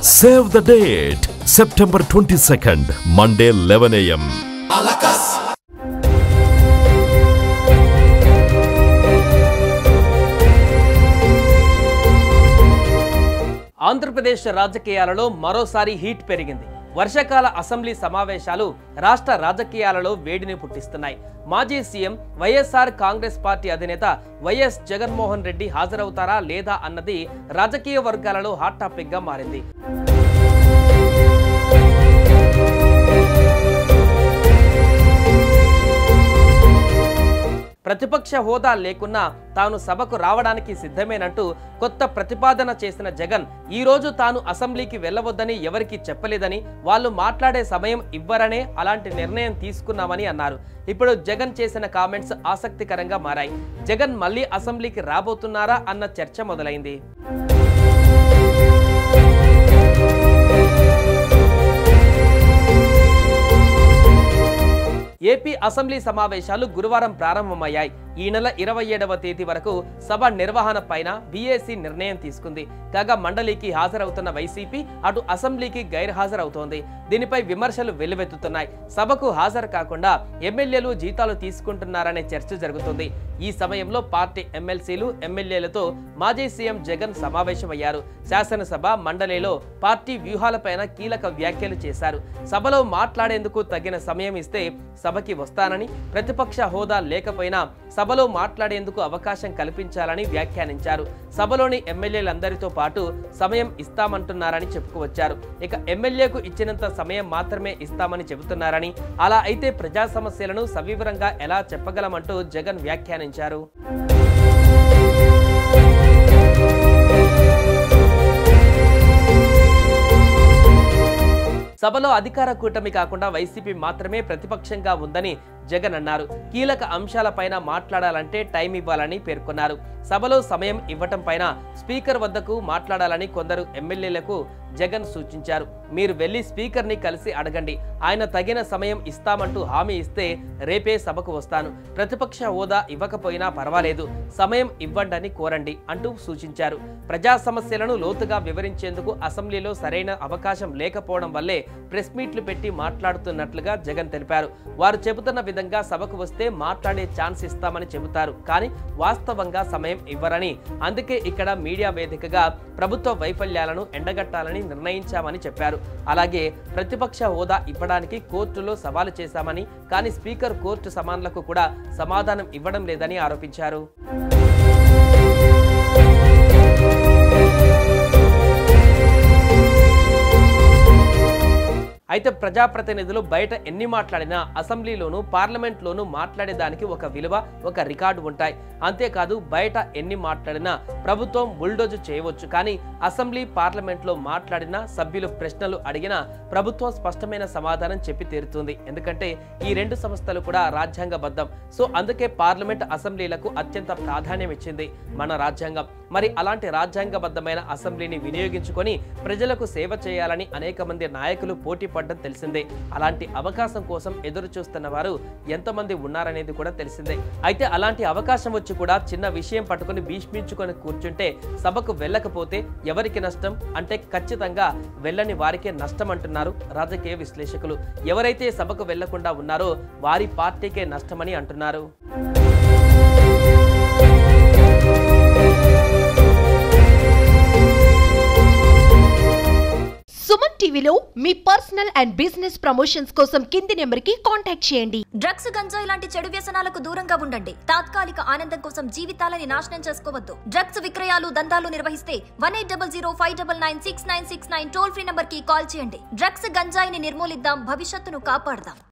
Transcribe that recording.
Save the date, September 22nd, Monday 11 a.m. Andhra Pradesh రాజకీయాలలో మరోసారి heat పెరిగింది. వర్షాకాల అసెంబ్లీ సమావేశాలు రాష్ట్ర రాజకీయాలలో వేడిని పుట్టిస్తున్నాయి. మాజీ సీఎం వైఎస్ఆర్ కాంగ్రెస్ పార్టీ అధినేత వైఎస్ జగన్మోహన్ రెడ్డి హాజరవుతారా లేదా అన్నది రాజకీయ వర్గాలలో హాట్ టాపిక్ గా మారింది. ప్రతిపక్ష హోదా లేకున్నా తాను సభకు రావడానికి సిద్ధమేనంటూ కొత్త ప్రతిపాదన చేసిన జగన్ ఈ రోజు తాను అసెంబ్లీకి వెళ్లవద్దని ఎవరికి చెప్పలేదని, వాళ్ళు మాట్లాడే సమయం ఇవ్వరనే అలాంటి నిర్ణయం తీసుకున్నామని అన్నారు. ఇప్పుడు జగన్ చేసిన కామెంట్స్ ఆసక్తికరంగా మారాయి. జగన్ మళ్ళీ అసెంబ్లీకి రాబోతున్నారా అన్న చర్చ మొదలైంది. ఏపీ అసెంబ్లీ సమావేశాలు గురువారం ప్రారంభమయ్యాయి. ఈ నెల 27వ తేదీ వరకు సభ నిర్వహణ పైన బీఏసీ నిర్ణయం తీసుకుంది. కాగా మండలికి హాజరవుతున్న వైసీపీ అటు అసెంబ్లీకి గైర్హాజరవుతోంది. దీనిపై విమర్శలు వెల్లువెత్తుతున్నాయి. సభకు హాజరు కాకుండా ఎమ్మెల్యేలు జీతాలు తీసుకుంటున్నారనే చర్చ జరుగుతుంది. ఈ సమయంలో పార్టీ ఎమ్మెల్సీలు ఎమ్మెల్యేలతో మాజీ సీఎం జగన్ సమావేశమయ్యారు. శాసనసభ మండలిలో పార్టీ వ్యూహాలపైన కీలక వ్యాఖ్యలు చేశారు. సభలో మాట్లాడేందుకు తగిన సమయం ఇస్తే సభకి వస్తానని, ప్రతిపక్ష హోదా లేకపోయినా సభలో మాట్లాడేందుకు అవకాశం కల్పించాలని వ్యాఖ్యానించారు. సభలోని ఎమ్మెల్యేలందరితో పాటు సమయం ఇస్తామంటున్నారని చెప్పుకొచ్చారు. ఇక ఎమ్మెల్యేకు ఇచ్చినంత సమయం మాత్రమే ఇస్తామని చెబుతున్నారని, అలా అయితే ప్రజా సమస్యలను సవివరంగా ఎలా చెప్పగలమంటూ జగన్ వ్యాఖ్యానించారు. సభలో అధికార కూటమి కాకుండా వైసీపీ మాత్రమే ప్రతిపక్షంగా ఉందని జగన్ అన్నారు. కీలక అంశాలపైన మాట్లాడాలంటే టైం ఇవ్వాలని పేర్కొన్నారు. సభలో సమయం ఇవ్వటం పైన స్పీకర్ వద్దకు మాట్లాడాలని కొందరు ఎమ్మెల్యేలకు జగన్ సూచించారు. మీరు వెళ్లి స్పీకర్ని కలిసి అడగండి, ఆయన తగిన సమయం ఇస్తామంటూ హామీ ఇస్తే రేపే సభకు వస్తాను. ప్రతిపక్ష హోదా ఇవ్వకపోయినా పర్వాలేదు, సమయం ఇవ్వండని కోరండి అంటూ సూచించారు. ప్రజా సమస్యలను లోతుగా వివరించేందుకు అసెంబ్లీలో సరైన అవకాశం లేకపోవడం వల్లే ప్రెస్ మీట్లు పెట్టి మాట్లాడుతున్నట్లుగా జగన్ తెలిపారు. వారు చెబుతున్న విధంగా సభకు వస్తే మాట్లాడే ఛాన్స్ ఇస్తామని చెబుతారు, కానీ వాస్తవంగా సమయం ఇవ్వరని, అందుకే ఇక్కడ మీడియా వేదికగా ప్రభుత్వ వైఫల్యాలను ఎండగట్టాలని నిర్ణయించామని చెప్పారు. అలాగే ప్రతిపక్ష హోదా ఇవ్వడానికి కోర్టులో సవాలు చేశామని, కానీ స్పీకర్ కోర్టు సమాన్లకు కూడా సమాధానం ఇవ్వడం లేదని ఆరోపించారు. అయితే ప్రజాప్రతినిధులు బయట ఎన్ని మాట్లాడినా అసెంబ్లీలోనూ పార్లమెంట్లోనూ మాట్లాడేదానికి ఒక విలువ, ఒక రికార్డు ఉంటాయి. అంతేకాదు బయట ఎన్ని మాట్లాడినా ప్రభుత్వం బుల్డోజు చేయవచ్చు, కానీ అసెంబ్లీ పార్లమెంట్లో మాట్లాడినా సభ్యులు ప్రశ్నలు అడిగినా ప్రభుత్వం స్పష్టమైన సమాధానం చెప్పి తీరుతుంది. ఎందుకంటే ఈ రెండు సంస్థలు కూడా రాజ్యాంగబద్ధం. సో అందుకే పార్లమెంట్ అసెంబ్లీలకు అత్యంత ప్రాధాన్యం ఇచ్చింది మన రాజ్యాంగం. మరి అలాంటి రాజ్యాంగబద్ధమైన అసెంబ్లీని వినియోగించుకొని ప్రజలకు సేవ చేయాలని అనేక మంది నాయకులు పోటీ పడ్డం తెలిసిందే. అలాంటి అవకాశం కోసం ఎదురు చూస్తున్న వారు ఎంతమంది ఉన్నారనేది కూడా తెలిసిందే. అయితే అలాంటి అవకాశం వచ్చి కూడా చిన్న విషయం పట్టుకుని భీష్మించుకొని కూర్చుంటే సభకు వెళ్ళకపోతే ఎవరికి నష్టం అంటే ఖచ్చితంగా వెళ్ళని వారికే నష్టం అంటున్నారు రాజకీయ విశ్లేషకులు. ఎవరైతే సభకు వెళ్లకుండా ఉన్నారో వారి పార్టీకే నష్టమని అంటున్నారు. సుమన్ టీవీలో మీ పర్సనల్ అండ్ బిజినెస్ ప్రమోషన్స్ కోసం కింది నెంబర్కి కాంటాక్ట్ చేయండి. డ్రగ్స్, గంజాయి లాంటి చెడు వ్యసనాలకు దూరంగా ఉండండి. తాత్కాలిక ఆనందం కోసం జీవితాలని నాశనం చేసుకోవద్దు. డ్రగ్స్ విక్రయాలు, దందాలు నిర్వహిస్తే 180059996969 టోల్ ఫ్రీ నంబర్ కి కాల్ చేయండి. డ్రగ్స్, గంజాయిని నిర్మూలిద్దాం, భవిష్యత్తును కాపాడదాం.